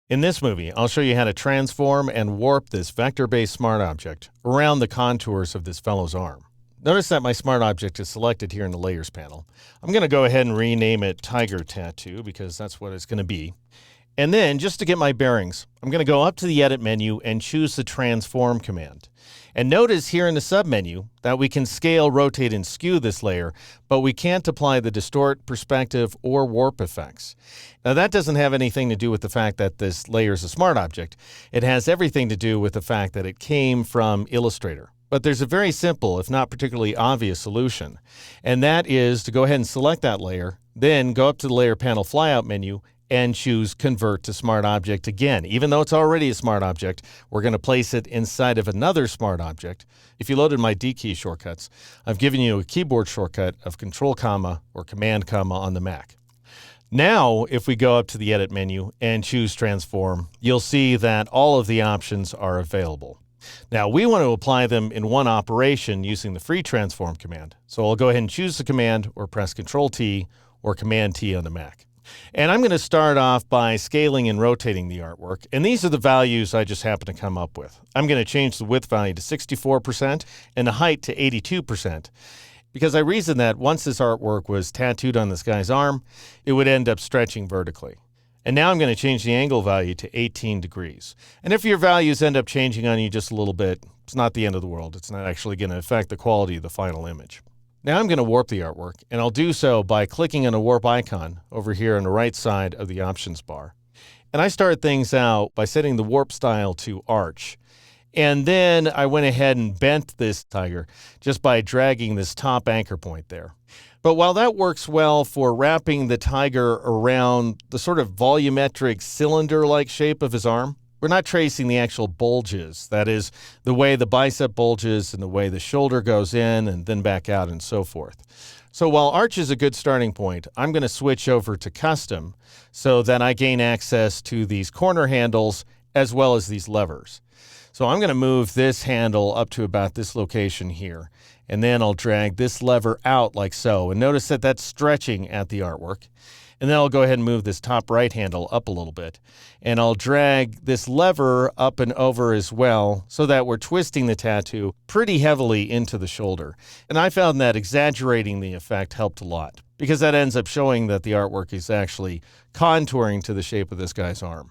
In this movie, I'll show you how to transform and warp this vector-based smart object around the contours of this fellow's arm. Notice that my smart object is selected here in the Layers panel. I'm going to go ahead and rename it Tiger Tattoo because that's what it's going to be. And then, just to get my bearings, I'm going to go up to the Edit menu and choose the Transform command. And notice here in the submenu that we can scale, rotate, and skew this layer, but we can't apply the distort, perspective, or warp effects. Now that doesn't have anything to do with the fact that this layer is a smart object. It has everything to do with the fact that it came from Illustrator. But there's a very simple, if not particularly obvious solution, and that is to go ahead and select that layer, then go up to the Layer Panel Flyout menu and choose Convert to Smart Object again. Even though it's already a smart object, we're going to place it inside of another smart object. If you loaded my D key shortcuts, I've given you a keyboard shortcut of Control comma or Command comma on the Mac. Now, if we go up to the Edit menu and choose Transform, you'll see that all of the options are available. Now, we want to apply them in one operation using the free Transform command. So I'll go ahead and choose the command or press Control-T or Command-T on the Mac. And I'm going to start off by scaling and rotating the artwork. And these are the values I just happen to come up with. I'm going to change the width value to 64% and the height to 82%. Because I reasoned that once this artwork was tattooed on this guy's arm, it would end up stretching vertically. And now I'm going to change the angle value to 18 degrees. And if your values end up changing on you just a little bit, it's not the end of the world. It's not actually going to affect the quality of the final image. Now I'm going to warp the artwork, and I'll do so by clicking on a warp icon over here on the right side of the options bar. And I start things out by setting the warp style to arch. And then I went ahead and bent this tiger just by dragging this top anchor point there. But while that works well for wrapping the tiger around the sort of volumetric cylinder-like shape of his arm, we're not tracing the actual bulges. That is, the way the bicep bulges and the way the shoulder goes in and then back out and so forth. So while arch is a good starting point, I'm going to switch over to custom so that I gain access to these corner handles as well as these levers. So I'm going to move this handle up to about this location here, and then I'll drag this lever out like so. And notice that that's stretching at the artwork. And then I'll go ahead and move this top right handle up a little bit. And I'll drag this lever up and over as well so that we're twisting the tattoo pretty heavily into the shoulder. And I found that exaggerating the effect helped a lot because that ends up showing that the artwork is actually contouring to the shape of this guy's arm.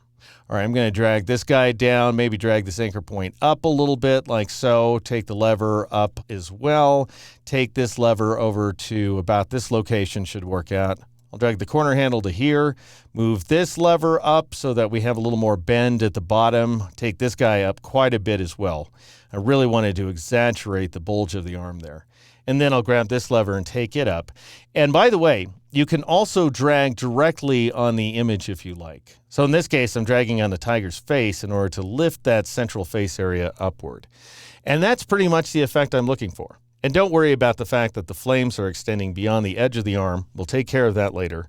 All right, I'm going to drag this guy down, maybe drag this anchor point up a little bit like so. Take the lever up as well. Take this lever over to about this location, should work out. I'll drag the corner handle to here, move this lever up so that we have a little more bend at the bottom. Take this guy up quite a bit as well. I really wanted to exaggerate the bulge of the arm there. And then I'll grab this lever and take it up. And by the way, you can also drag directly on the image if you like. So in this case, I'm dragging on the tiger's face in order to lift that central face area upward. And that's pretty much the effect I'm looking for. And don't worry about the fact that the flames are extending beyond the edge of the arm. We'll take care of that later.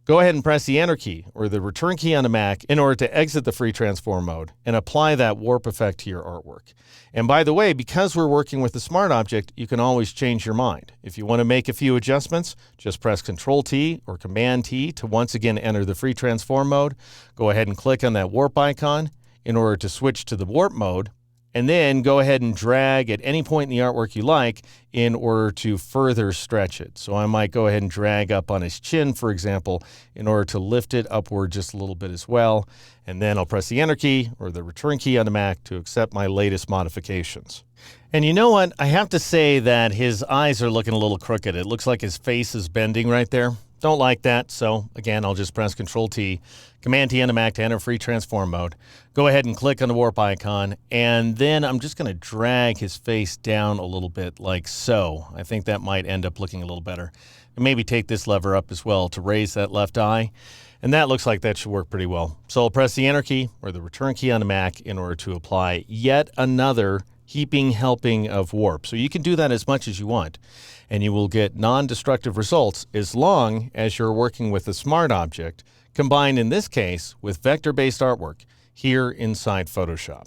Go ahead and press the Enter key or the Return key on the Mac in order to exit the free transform mode and apply that warp effect to your artwork. And by the way, because we're working with the smart object, you can always change your mind. If you want to make a few adjustments, just press Control-T or Command-T to once again enter the free transform mode. Go ahead and click on that warp icon in order to switch to the warp mode. And then go ahead and drag at any point in the artwork you like in order to further stretch it. So I might go ahead and drag up on his chin, for example, in order to lift it upward just a little bit as well. And then I'll press the Enter key or the Return key on the Mac to accept my latest modifications. And you know what? I have to say that his eyes are looking a little crooked. It looks like his face is bending right there. Don't like that, so again, I'll just press Control-T, Command-T on the Mac to enter free transform mode. Go ahead and click on the warp icon, and then I'm just going to drag his face down a little bit like so. I think that might end up looking a little better. And maybe take this lever up as well to raise that left eye, and that looks like that should work pretty well. So I'll press the Enter key or the Return key on the Mac in order to apply yet another heaping helping of warp. So you can do that as much as you want, and you will get non-destructive results as long as you're working with a smart object, combined in this case with vector-based artwork here inside Photoshop.